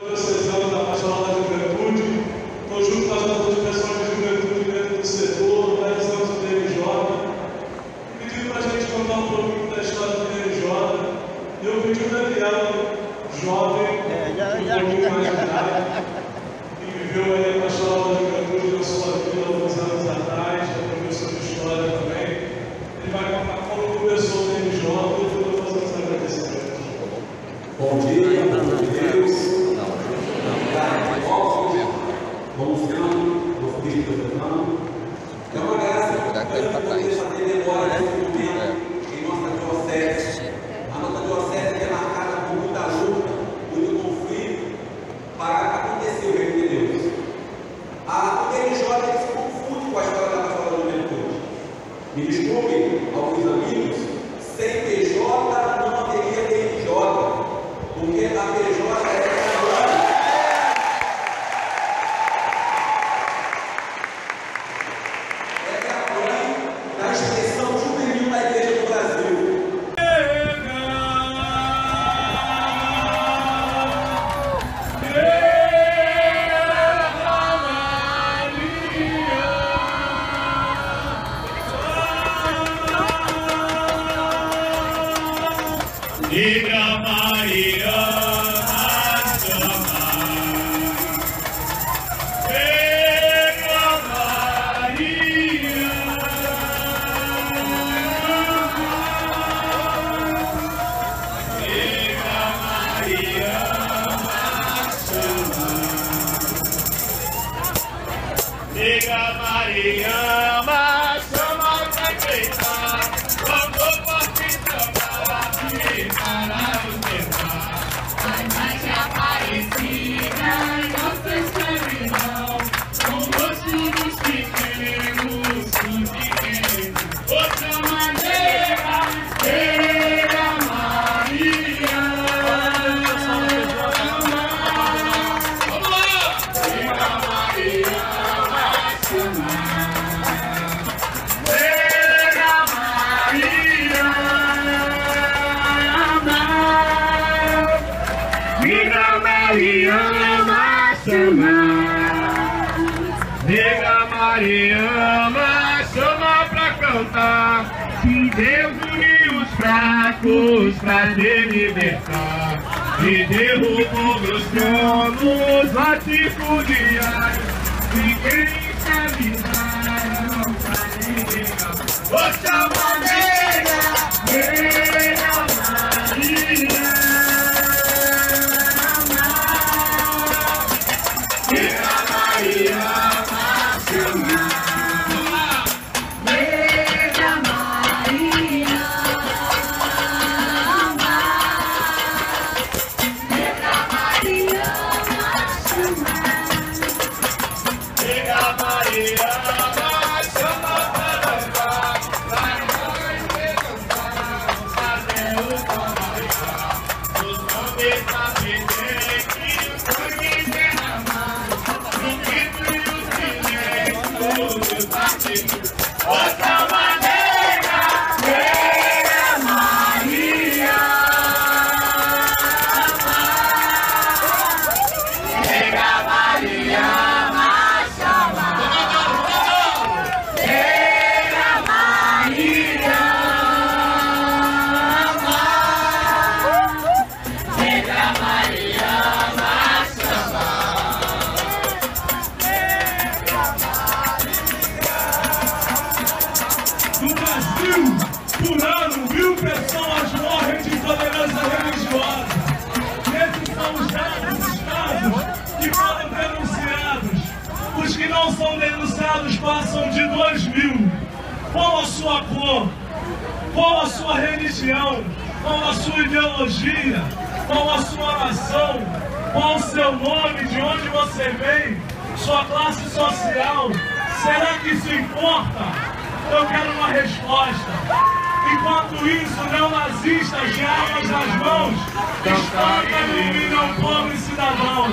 Diocesano da Pastoral da Juventude, estou junto com as outras pessoas de juventude dentro do setor, 10 anos do DMJ, e pediu para a gente contar um pouquinho da história do DMJ. Eu pedi o Daniel, jovem, um pouquinho mais de idade, que viveu aí a Pastoral da Juventude na sua vida alguns anos atrás, já professor de história também. Ele vai contar como começou o DMJ e eu vou fazer os agradecimentos. Bom dia, Deus. Vamos ficando, vou fugir do Fernando. É uma graça poder fazer memória desse momento em nossa diocese. A nossa diocese é marcada por muita luta, muito conflito para acontecer o reino de Deus. A DMJ se confunde com a história da Pastoral da Juventude. Me desculpem, alguns amigos, sem PJ não haveria DMJ, porque a PJ é Diga Maria, Diga Maria, mas chama o prefeito, quando posso chamar aqui para o levar. A imagem aparecida, nossa escravidão, com o rosto dos pequenos, dos pequenos. Outra maneira, Maria. Vamos lá! Diga Maria. Diga Maria, chama pra cantar, que Deus uniu os fracos pra te libertar, e derrubou dos tronos latifundiários, e quem escravizar não vai negar. Outra maneira, outra maneira, Maria. Diga Maria, mas chama. Diga Maria, diga Maria, mas chama. No Brasil, por ano, 1000 pessoas morrem de intolerância religiosa. Esses são os casos que foram denunciados. Os que não são denunciados passam de 2000. Qual a sua cor? Qual a sua religião? Qual a sua ideologia? Qual a sua nação? Qual o seu nome? De onde você vem? Sua classe social? Será que isso importa? Eu quero uma resposta. Enquanto isso, neonazistas de armas nas mãos espancam e humilham pobre cidadão.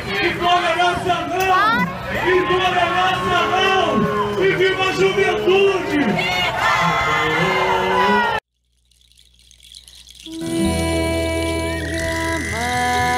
Intolerância não! Intolerância não! E viva a juventude! Negra Maria.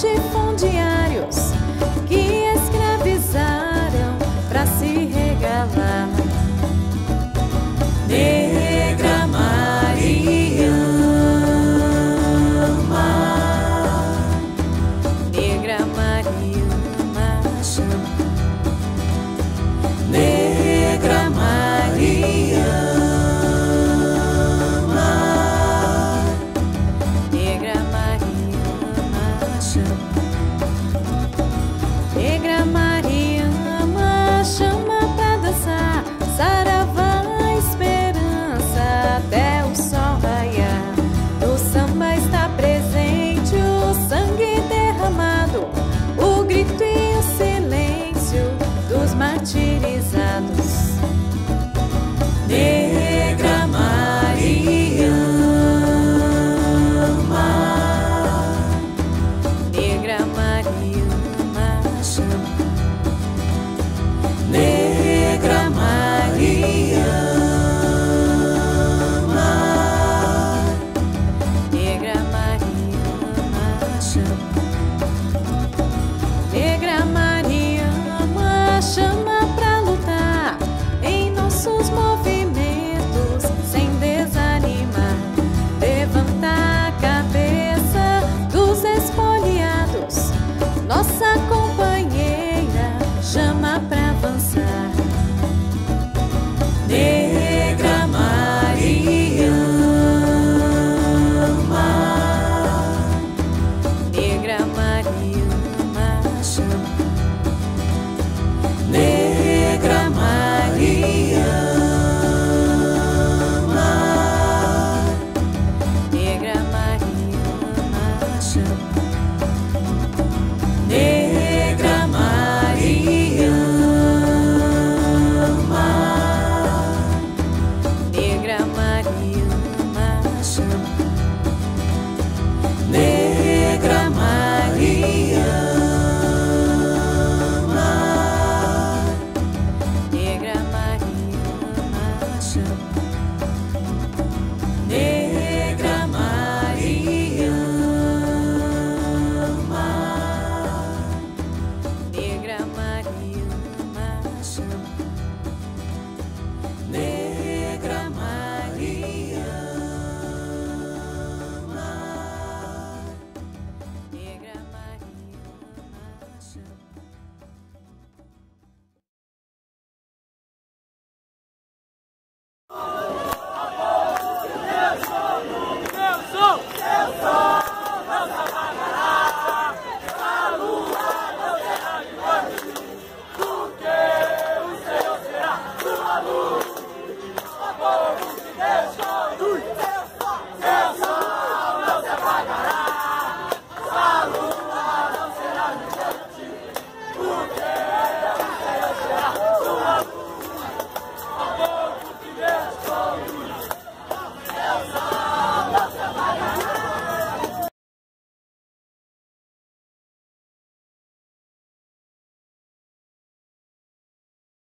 te